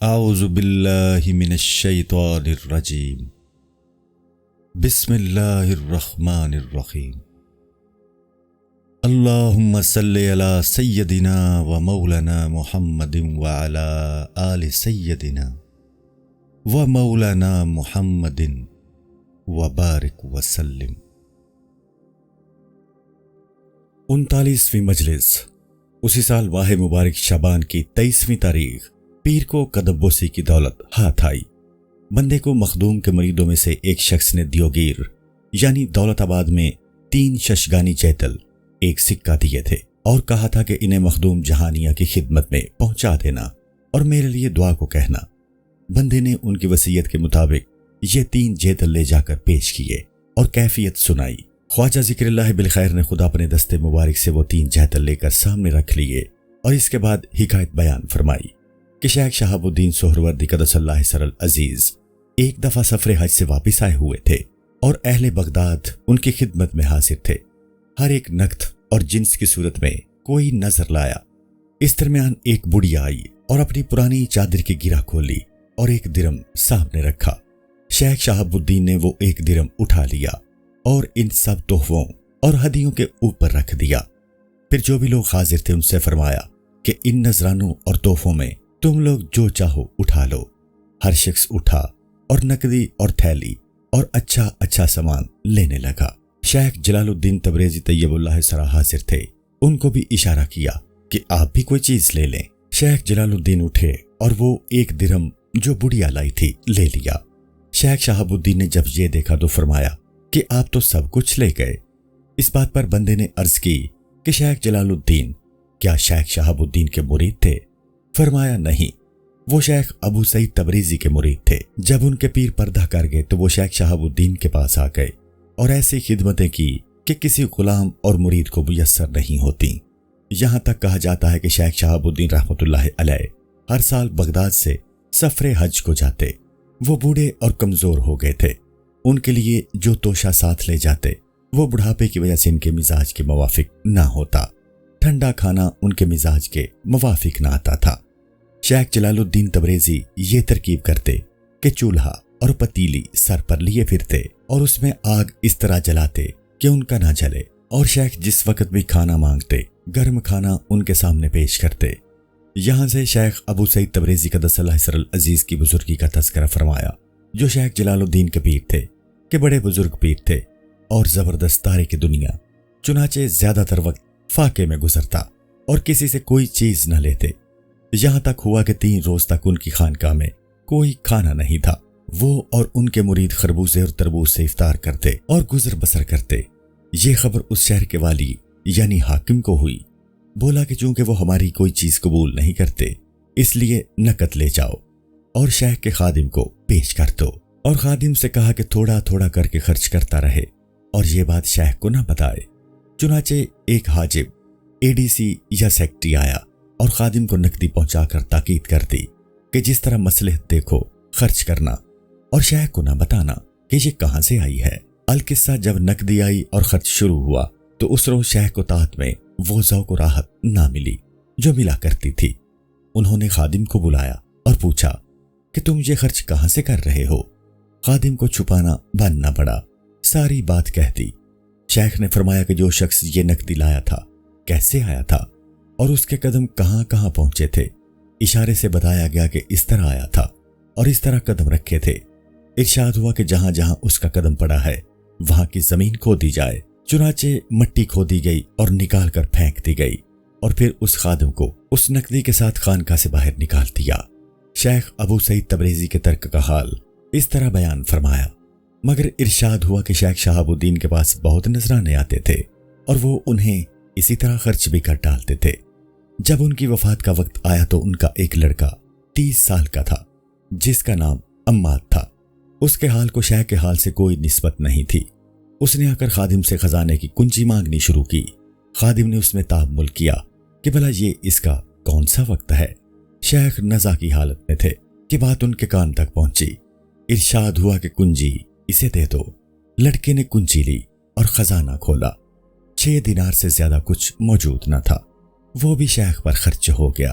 اعوذ باللہ من الشیطان الرجیم بسم اللہ الرحمن الرحیم اللہم صلی علی سیدنا و مولانا محمد وعلی آل سیدنا و مولانا محمد وبارک وسلم۔ 39ویں مجلس اسی سال ماہ مبارک شعبان کی 23ویں تاریخ پیر کو قدم بوسی کی دولت ہاتھ آئی۔ بندے کو مخدوم کے مریدوں میں سے ایک شخص نے دیوگیر یعنی دولت آباد میں 3 ششگانی جیتل ایک سکہ دیے تھے اور کہا تھا کہ انہیں مخدوم جہانیہ کی خدمت میں پہنچا دینا اور میرے لیے دعا کو کہنا۔ بندے نے ان کی وصیت کے مطابق یہ 3 جیتل لے جا کر پیش کیے اور کیفیت سنائی۔ خواجہ ذکر اللہ بالخیر نے خدا اپنے دستے مبارک سے وہ 3 جیتل لے کر سامنے رکھ لیے اور اس کے بعد حکایت بیان فرمائی کہ شیخ شہاب الدین سہروردی قدس اللہ سر العزیز ایک دفعہ سفر حج سے واپس آئے ہوئے تھے اور اہل بغداد ان کی خدمت میں حاضر تھے۔ ہر ایک نقد اور جنس کی صورت میں کوئی نظر لایا۔ اس درمیان ایک بڑھیا آئی اور اپنی پرانی چادر کی گرہ کھولی اور 1 درم سامنے رکھا۔ شیخ شہاب الدین نے وہ 1 درم اٹھا لیا اور ان سب تحفوں اور ہدیوں کے اوپر رکھ دیا۔ پھر جو بھی لوگ حاضر تھے ان سے فرمایا کہ ان نذرانوں اور تحفوں میں تم لوگ جو چاہو اٹھا لو۔ ہر شخص اٹھا اور نقدی اور تھیلی اور اچھا سامان لینے لگا۔ شیخ جلال الدین تبریزی طیب اللہ سرا حاضر تھے، ان کو بھی اشارہ کیا کہ آپ بھی کوئی چیز لے لیں۔ شیخ جلال الدین اٹھے اور وہ 1 درم جو بڑھیا لائی تھی لے لیا۔ شیخ شہاب الدین نے جب یہ دیکھا تو فرمایا کہ آپ تو سب کچھ لے گئے۔ اس بات پر بندے نے عرض کی کہ شیخ جلال الدین کیا شیخ شہاب الدین کے مرید تھے؟ فرمایا نہیں، وہ شیخ ابو سعید تبریزی کے مرید تھے۔ جب ان کے پیر پردہ کر گئے تو وہ شیخ شہاب الدین کے پاس آ گئے اور ایسی خدمتیں کی کہ کسی غلام اور مرید کو میسر نہیں ہوتی۔ یہاں تک کہا جاتا ہے کہ شیخ شہاب الدین رحمۃ اللہ علیہ ہر سال بغداد سے سفر حج کو جاتے۔ وہ بوڑھے اور کمزور ہو گئے تھے، ان کے لیے جو توشہ ساتھ لے جاتے وہ بڑھاپے کی وجہ سے ان کے مزاج کے موافق نہ ہوتا۔ ٹھنڈا کھانا ان کے مزاج کے موافق نہ آتا تھا۔ شیخ جلال الدین تبریزی یہ ترکیب کرتے کہ چولہا اور پتیلی سر پر لیے پھرتے اور اس میں آگ اس طرح جلاتے کہ ان کا نہ جلے، اور شیخ جس وقت بھی کھانا مانگتے گرم کھانا ان کے سامنے پیش کرتے۔ یہاں سے شیخ ابو سعید تبریزی قدس اللہ سر العزیز کی بزرگی کا تذکرہ فرمایا، جو شیخ جلال الدین کے پیر تھے کہ بڑے بزرگ پیر تھے اور زبردست تارے کی دنیا، چنانچہ زیادہ تر وقت فاقے میں گزرتا اور کسی سے کوئی چیز نہ لیتے۔ یہاں تک ہوا کہ 3 روز تک ان کی خانقاہ میں کوئی کھانا نہیں تھا۔ وہ اور ان کے مرید خربوزے اور تربوز سے افطار کرتے اور گزر بسر کرتے۔ یہ خبر اس شہر کے والی یعنی حاکم کو ہوئی۔ بولا کہ چونکہ وہ ہماری کوئی چیز قبول نہیں کرتے اس لیے نقد لے جاؤ اور شیخ کے خادم کو پیش کر دو، اور خادم سے کہا کہ تھوڑا تھوڑا کر کے خرچ کرتا رہے اور یہ بات شیخ کو نہ بتائے۔ چنانچہ ایک حاجب ADC یا سیکٹری آیا اور خادم کو نقدی پہنچا کر تاکید کر دی کہ جس طرح مصلحت دیکھو خرچ کرنا اور شیخ کو نہ بتانا کہ یہ کہاں سے آئی ہے۔ القصہ جب نقدی آئی اور خرچ شروع ہوا تو اس روز شیخ کو طاعت میں وہ ذوق و راحت نہ ملی جو ملا کرتی تھی۔ انہوں نے خادم کو بلایا اور پوچھا کہ تم یہ خرچ کہاں سے کر رہے ہو؟ خادم کو چھپانا بن نہ پڑا، ساری بات کہہ دی۔ شیخ نے فرمایا کہ جو شخص یہ نقدی لایا تھا کیسے آیا تھا اور اس کے قدم کہاں کہاں پہنچے تھے؟ اشارے سے بتایا گیا کہ اس طرح آیا تھا اور اس طرح قدم رکھے تھے۔ ارشاد ہوا کہ جہاں جہاں اس کا قدم پڑا ہے وہاں کی زمین کھودی جائے۔ چنانچہ مٹی کھودی گئی اور نکال کر پھینک دی گئی اور پھر اس خادم کو اس نقدی کے ساتھ خانقاہ سے باہر نکال دیا۔ شیخ ابو سعید تبریزی کے ترک کا حال اس طرح بیان فرمایا، مگر ارشاد ہوا کہ شیخ شہاب الدین کے پاس بہت نذرانے آتے تھے اور وہ انہیں اسی طرح خرچ بھی کر ڈالتے تھے۔ جب ان کی وفات کا وقت آیا تو ان کا ایک لڑکا 30 سال کا تھا جس کا نام عماد تھا۔ اس کے حال کو شیخ کے حال سے کوئی نسبت نہیں تھی۔ اس نے آ کر خادم سے خزانے کی کنجی مانگنی شروع کی۔ خادم نے اس میں تامل کیا کہ بھلا یہ اس کا کون سا وقت ہے۔ شیخ نزا کی حالت میں تھے کہ بات ان کے کان تک پہنچی۔ ارشاد ہوا کہ کنجی اسے دے دو۔ لڑکے نے کنجی لی اور خزانہ کھولا۔ 6 دینار سے زیادہ کچھ موجود نہ تھا، وہ بھی شیخ پر خرچ ہو گیا۔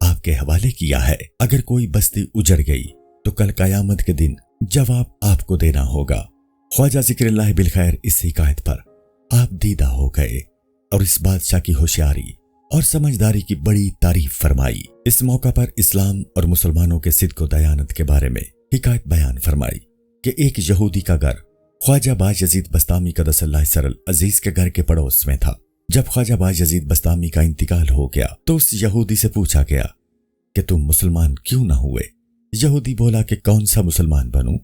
آپ کے حوالے کیا ہے۔ اگر کوئی بستی اجڑ گئی تو کل قیامت کے دن جواب آپ کو دینا ہوگا۔ خواجہ ذکر اللہ بالخیر اس حکایت پر آپ دیدہ ہو گئے اور اس بادشاہ کی ہوشیاری اور سمجھداری کی بڑی تعریف فرمائی۔ اس موقع پر اسلام اور مسلمانوں کے صدق و دیانت کے بارے میں حکایت بیان فرمائی کہ ایک یہودی کا گھر خواجہ بایزید بسطامی قدس اللہ سر العزیز کے گھر کے پڑوس میں تھا۔ جب خواجہ بایزید بسطامی کا انتقال ہو گیا تو اس یہودی سے پوچھا گیا کہ تم مسلمان کیوں نہ ہوئے؟ یہودی بولا کہ کون سا مسلمان بنوں؟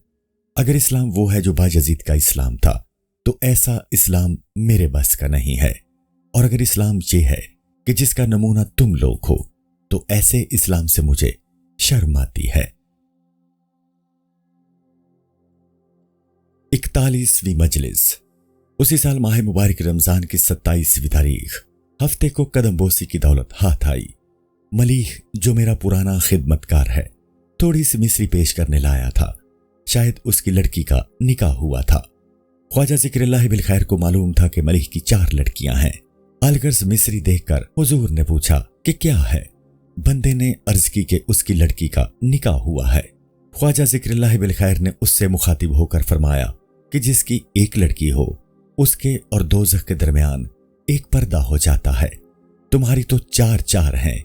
اگر اسلام وہ ہے جو بایزید کا اسلام تھا تو ایسا اسلام میرے بس کا نہیں ہے، اور اگر اسلام یہ ہے کہ جس کا نمونہ تم لوگ ہو تو ایسے اسلام سے مجھے شرم آتی ہے۔ 41ویں مجلس۔ اسی سال ماہ مبارک رمضان کی 27ویں تاریخ ہفتے کو قدم بوسی کی دولت ہاتھ آئی۔ ملیح جو میرا پرانا خدمتکار ہے تھوڑی سی مصری پیش کرنے لایا تھا، شاید اس کی لڑکی کا نکاح ہوا تھا۔ خواجہ ذکر اللہ بالخیر کو معلوم تھا کہ ملیح کی 4 لڑکیاں ہیں۔ الغرض مصری دیکھ کر حضور نے پوچھا کہ کیا ہے؟ بندے نے عرض کی کہ اس کی لڑکی کا نکاح ہوا ہے۔ خواجہ ذکر اللہ بالخیر نے اس سے مخاطب ہو کر فرمایا کہ جس کی ایک لڑکی ہو اس کے اور دوزخ کے درمیان ایک پردہ ہو جاتا ہے، تمہاری تو 4 ہیں۔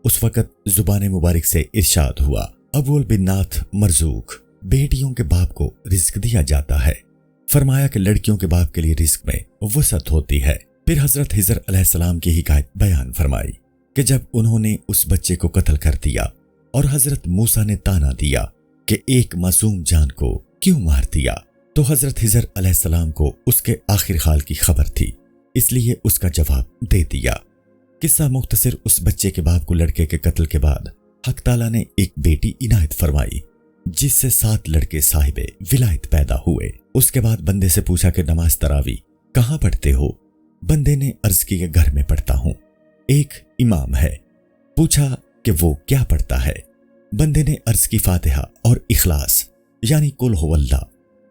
اس وقت زبان مبارک سے ارشاد ہوا، ابو البنات مرزوق، بیٹیوں کے باپ کو رزق دیا جاتا ہے۔ فرمایا کہ لڑکیوں کے باپ کے لیے رزق میں وسعت ہوتی ہے۔ پھر حضرت خضر علیہ السلام کی حکایت بیان فرمائی کہ جب انہوں نے اس بچے کو قتل کر دیا اور حضرت موسیٰ نے تانا دیا کہ ایک معصوم جان کو کیوں مار دیا، تو حضرت خضر علیہ السلام کو اس کے آخر حال کی خبر تھی، اس لیے اس کا جواب دے دیا۔ قصہ مختصر، اس بچے کے باپ کو لڑکے کے قتل کے بعد حق تعالیٰ نے ایک بیٹی عنایت فرمائی جس سے 7 لڑکے صاحب ولایت پیدا ہوئے۔ اس کے بعد بندے سے پوچھا کہ نماز تراویح کہاں پڑھتے ہو؟ بندے نے عرض کی کہ گھر میں پڑھتا ہوں۔ ایک امام ہے، پوچھا کہ وہ کیا پڑھتا ہے؟ بندے نے عرض کی فاتحہ اور اخلاص یعنی قل هو اللہ۔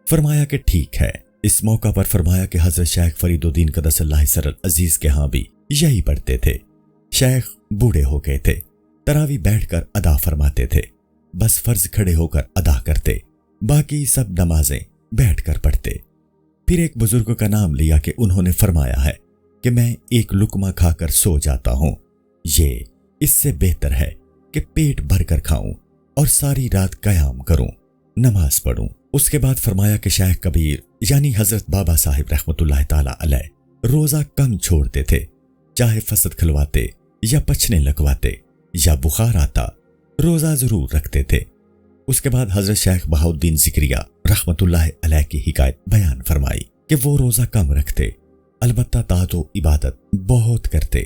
فرمایا کہ ٹھیک ہے۔ اس موقع پر فرمایا کہ حضرت شیخ فرید الدین قدس اللہ سر العزیز کے ہاں بھی یہی پڑھتے تھے۔ شیخ بوڑھے ہو گئے تھے، تراویح بیٹھ کر ادا فرماتے تھے، بس فرض کھڑے ہو کر ادا کرتے، باقی سب نمازیں بیٹھ کر پڑھتے۔ پھر ایک بزرگ کا نام لیا کہ انہوں نے فرمایا ہے کہ میں ایک لقمہ کھا کر سو جاتا ہوں، یہ اس سے بہتر ہے کہ پیٹ بھر کر کھاؤں اور ساری رات قیام کروں، نماز پڑھوں۔ اس کے بعد فرمایا کہ شیخ کبیر یعنی حضرت بابا صاحب رحمت اللہ تعالی علیہ روزہ کم چھوڑتے تھے، چاہے فسد کھلواتے یا پچھنے لگواتے یا بخار آتا، روزہ ضرور رکھتے تھے۔ اس کے بعد حضرت شیخ بہاؤالدین ذکریہ رحمت اللہ علیہ کی حکایت بیان فرمائی کہ وہ روزہ کم رکھتے، البتہ طاعت و عبادت بہت کرتے۔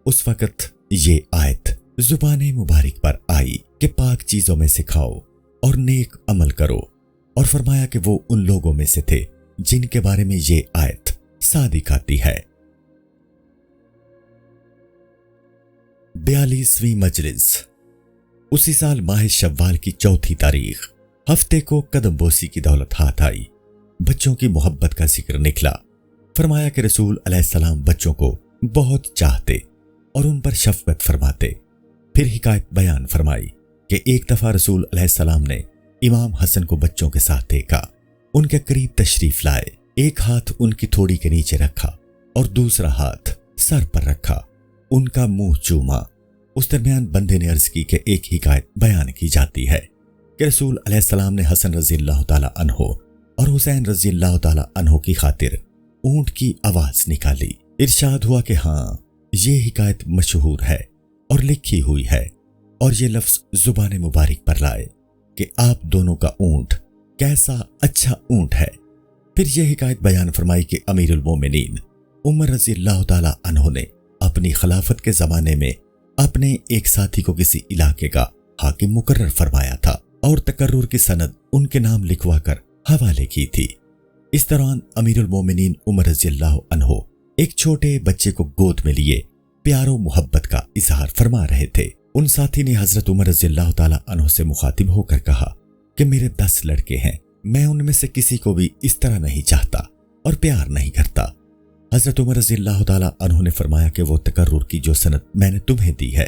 اس وقت یہ آیت زبان مبارک پر آئی کہ پاک چیزوں میں سے کھاؤ اور نیک عمل کرو، اور فرمایا کہ وہ ان لوگوں میں سے تھے جن کے بارے میں یہ آیت صادق آتی ہے۔ 42ویں مجلس۔ اسی سال ماہ شوال کی 4 تاریخ ہفتے کو قدم بوسی کی دولت ہاتھ آئی۔ بچوں کی محبت کا ذکر نکلا۔ فرمایا کہ رسول علیہ السلام بچوں کو بہت چاہتے اور ان پر شفقت فرماتے۔ پھر حکایت بیان فرمائی کہ ایک دفعہ رسول علیہ السلام نے امام حسن کو بچوں کے ساتھ دیکھا، ان کے قریب تشریف لائے، ایک ہاتھ ان کی تھوڑی کے نیچے رکھا اور دوسرا ہاتھ سر پر رکھا، ان کا منہ چوما۔ اس درمیان بندے نے عرض کی کہ ایک حکایت بیان کی جاتی ہے کہ رسول علیہ السلام نے حسن رضی اللہ تعالی عنہ اور حسین رضی اللہ تعالی عنہ کی خاطر اونٹ کی آواز نکالی۔ ارشاد ہوا کہ ہاں یہ حکایت مشہور ہے اور لکھی ہوئی ہے، اور یہ لفظ زبان مبارک پر لائے کہ آپ دونوں کا اونٹ کیسا اچھا اونٹ ہے۔ پھر یہ حکایت بیان فرمائی کہ امیر المومنین عمر رضی اللہ تعالی عنہ نے اپنی خلافت کے زمانے میں اپنے ایک ساتھی کو کسی علاقے کا حاکم مقرر فرمایا تھا اور تقرر کی سند ان کے نام لکھوا کر حوالے کی تھی۔ اس دوران امیر المومنین عمر رضی اللہ عنہ ایک چھوٹے بچے کو گود میں لیے پیار و محبت کا اظہار فرما رہے تھے۔ ان ساتھی نے حضرت عمر رضی اللہ تعالی عنہ سے مخاطب ہو کر کہا کہ میرے 10 لڑکے ہیں، میں ان میں سے کسی کو بھی اس طرح نہیں چاہتا اور پیار نہیں کرتا۔ حضرت عمر رضی اللہ تعالی عنہ نے فرمایا کہ وہ تقرر کی جو سند میں نے تمہیں دی ہے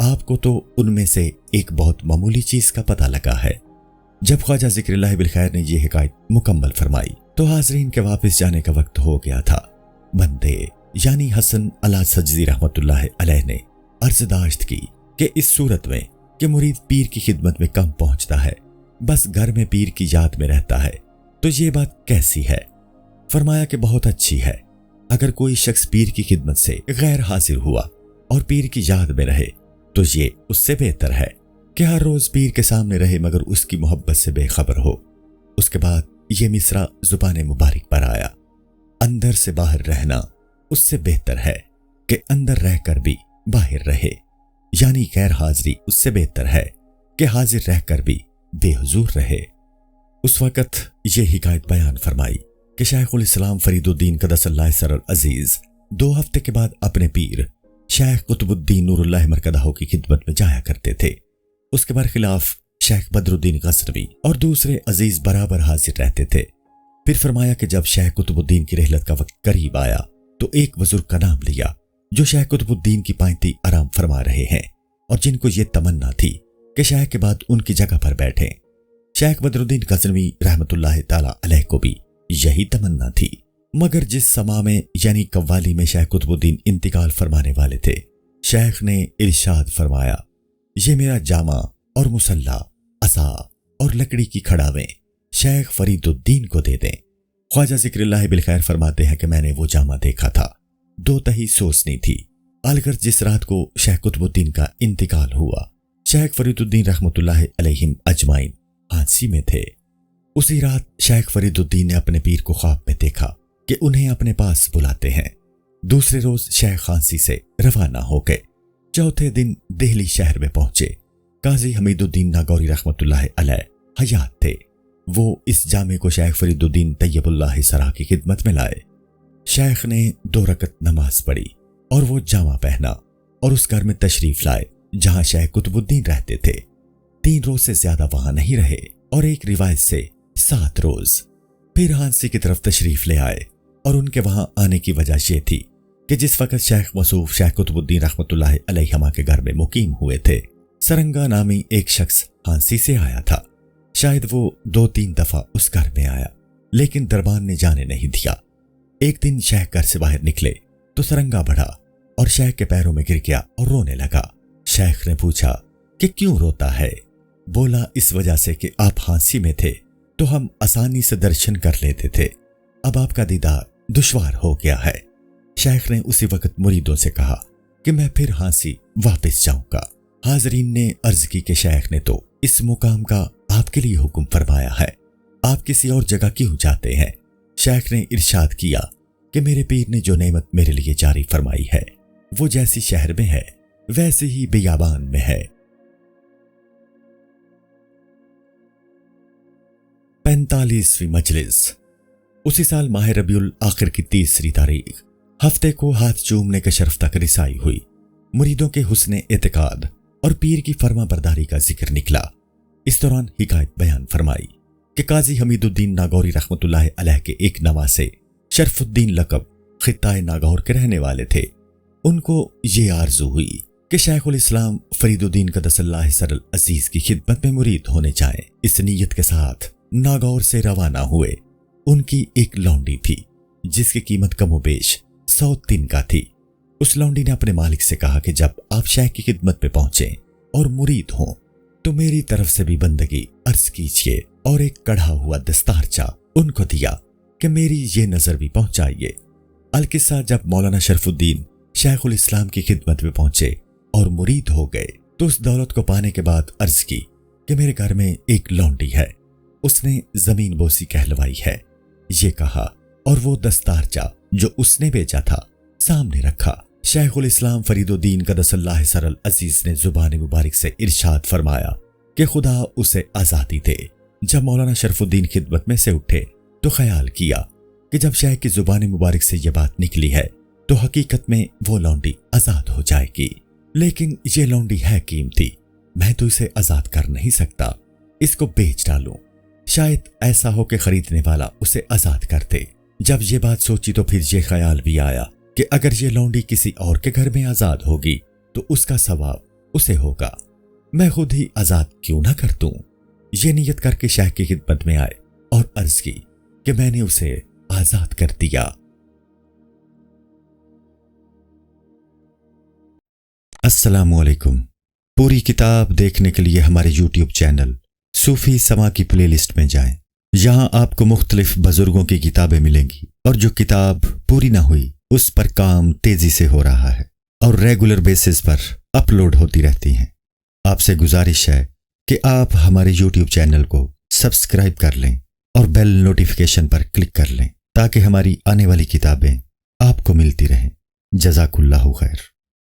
آپ کو تو ان میں سے ایک بہت معمولی چیز کا پتہ لگا ہے۔ جب خواجہ ذکر اللہ بالخیر نے یہ حکایت مکمل فرمائی تو حاضرین کے واپس جانے کا وقت ہو گیا تھا۔ بندے یعنی حسن علا سجزی رحمت اللہ علیہ نے عرض داشت کی کہ اس صورت میں کہ مرید پیر کی خدمت میں کم پہنچتا ہے، بس گھر میں پیر کی یاد میں رہتا ہے، تو یہ بات کیسی ہے؟ فرمایا کہ بہت اچھی ہے۔ اگر کوئی شخص پیر کی خدمت سے غیر حاضر ہوا اور پیر کی یاد میں رہے تو یہ اس سے بہتر ہے کہ ہر روز پیر کے سامنے رہے مگر اس کی محبت سے بے خبر ہو۔ اس کے بعد یہ مصرع زبان مبارک پر آیا، اندر سے باہر رہنا اس سے بہتر ہے کہ اندر رہ کر بھی باہر رہے، یعنی غیر حاضری اس سے بہتر ہے کہ حاضر رہ کر بھی بے حضور رہے۔ اس وقت یہ حکایت بیان فرمائی کہ شیخ الاسلام فرید الدین قدس اللہ سر العزیز 2 ہفتے کے بعد اپنے پیر شیخ قطب الدین نور اللہ مرکزہ کی خدمت میں جایا کرتے تھے۔ اس کے برخلاف شیخ بدر الدین غزنوی اور دوسرے عزیز برابر حاضر رہتے تھے۔ پھر فرمایا کہ جب شیخ قطب الدین کی رحلت کا وقت قریب آیا تو ایک بزرگ کا نام لیا جو شیخ قطب الدین کی پائنتی آرام فرما رہے ہیں اور جن کو یہ تمنا تھی کہ شیخ کے بعد ان کی جگہ پر بیٹھیں۔ شیخ بدر الدین غزنوی رحمت اللہ تعالی علیہ کو بھی یہی تمنا تھی، مگر جس سما میں یعنی قوالی میں شیخ قطب الدین انتقال فرمانے والے تھے، شیخ نے ارشاد فرمایا، یہ میرا جامہ اور مسلح، عصا اور لکڑی کی کھڑاویں شیخ فرید الدین کو دے دیں۔ خواجہ ذکر اللہ بالخیر فرماتے ہیں کہ میں نے وہ جامہ دیکھا تھا، 2 تہی سوسنی تھی۔ الگر جس رات کو شیخ قطب الدین کا انتقال ہوا، شیخ فرید الدین رحمت اللہ علیہم اجمعین ہانسی میں تھے۔ اسی رات شیخ فرید الدین نے اپنے پیر کو خواب میں دیکھا کہ انہیں اپنے پاس بلاتے ہیں۔ دوسرے روز شیخ ہانسی سے روانہ ہو گئے۔ چوتھے دن دہلی شہر میں پہنچے۔ قاضی حمید الدین ناگوری رحمت اللہ علیہ حیات تھے۔ وہ اس جامے کو شیخ فرید الدین طیب اللہ سرا کی خدمت میں لائے۔ شیخ نے 2 رکعت نماز پڑھی اور وہ جامہ پہنا اور اس گھر میں تشریف لائے جہاں شیخ قطب الدین رہتے تھے۔ 3 روز سے زیادہ وہاں نہیں رہے اور ایک روایت سے 7 روز۔ پھر ہانسی کی طرف تشریف لے آئے اور ان کے وہاں آنے کی وجہ یہ تھی کہ جس وقت شیخ موصوف شیخ قطب الدین رحمت اللہ علیہما کے گھر میں مقیم ہوئے تھے، سرنگا نامی ایک شخص ہانسی سے آیا تھا۔ شاید وہ 2-3 دفعہ اس گھر میں آیا لیکن دربان نے جانے نہیں دیا۔ ایک دن شیخ گھر سے باہر نکلے تو سرنگا بڑھا اور شیخ کے پیروں میں گر گیا اور رونے لگا۔ شیخ نے پوچھا کہ کیوں روتا ہے؟ بولا اس وجہ سے کہ آپ ہانسی میں تھے تو ہم آسانی سے درشن کر لیتے تھے، اب آپ کا دیدار دشوار ہو گیا ہے۔ شیخ نے اسی وقت مریدوں سے کہا کہ میں پھر ہانسی واپس جاؤں گا۔ حاضرین نے عرض کی کہ شیخ نے تو اس مقام کا آپ کے لیے حکم فرمایا ہے، آپ کسی اور جگہ کیوں جاتے ہیں؟ شیخ نے ارشاد کیا کہ میرے پیر نے جو نعمت میرے لیے جاری فرمائی ہے وہ جیسی شہر میں ہے ویسے ہی بیابان میں ہے۔ 45ویں مجلس۔ اسی سال ماہ ربیع الاخر کی 30 تاریخ ہفتے کو ہاتھ چومنے کے شرف تک رسائی ہوئی۔ مریدوں کے حسن اعتقاد اور پیر کی فرما برداری کا ذکر نکلا۔ اس دوران حکایت بیان فرمائی کہ قاضی حمید الدین ناگوری رحمت اللہ علیہ کے ایک نواسے شرف الدین لقب خطہ ناگور کے رہنے والے تھے۔ ان کو یہ آرزو ہوئی کہ شیخ الاسلام فرید الدین قدس اللہ سر العزیز کی خدمت میں مرید ہونے جائیں۔ اس نیت کے ساتھ ناگور سے روانہ ہوئے۔ ان کی ایک لونڈی تھی جس کی قیمت کم و بیش 100 تن کا تھی۔ اس لونڈی نے اپنے مالک سے کہا کہ جب آپ شیخ کی خدمت میں پہنچیں اور مرید ہوں تو میری طرف سے بھی بندگی عرض کیجیے، اور ایک کڑھا ہوا دستارچہ ان کو دیا کہ میری یہ نظر بھی پہنچائیے۔ القصہ جب مولانا شرف الدین شیخ الاسلام کی خدمت میں پہنچے اور مرید ہو گئے تو اس دولت کو پانے کے بعد عرض کی کہ میرے گھر میں ایک لونڈی ہے، اس نے زمین بوسی کہلوائی ہے۔ یہ کہا اور وہ دستارچہ جو اس نے بیچا تھا سامنے رکھا۔ شیخ الاسلام فرید الدین قدس اللہ سر العزیز نے زبان مبارک سے ارشاد فرمایا کہ خدا اسے آزادی دے۔ جب مولانا شرف الدین خدمت میں سے اٹھے تو خیال کیا کہ جب شیخ کی زبان مبارک سے یہ بات نکلی ہے تو حقیقت میں وہ لونڈی آزاد ہو جائے گی، لیکن یہ لونڈی ہے قیمتی، میں تو اسے آزاد کر نہیں سکتا، اس کو بیچ ڈالوں، شاید ایسا ہو کہ خریدنے والا اسے آزاد کر دے۔ جب یہ بات سوچی تو پھر یہ خیال بھی آیا کہ اگر یہ لونڈی کسی اور کے گھر میں آزاد ہوگی تو اس کا ثواب اسے ہوگا میں خود ہی آزاد کیوں نہ کر دوں۔ یہ نیت کر کے شاہ کی خدمت میں آئے اور عرض کی کہ میں نے اسے آزاد کر دیا۔ السلام علیکم۔ پوری کتاب دیکھنے کے لیے ہمارے یوٹیوب چینل صوفی سما کی پلے لسٹ میں جائیں۔ یہاں آپ کو مختلف بزرگوں کی کتابیں ملیں گی، اور جو کتاب پوری نہ ہوئی اس پر کام تیزی سے ہو رہا ہے اور ریگولر بیسس پر اپلوڈ ہوتی رہتی ہیں۔ آپ سے گزارش ہے کہ آپ ہمارے یوٹیوب چینل کو سبسکرائب کر لیں اور بیل نوٹیفیکیشن پر کلک کر لیں تاکہ ہماری آنے والی کتابیں آپ کو ملتی رہیں۔ جزاک اللہ خیر۔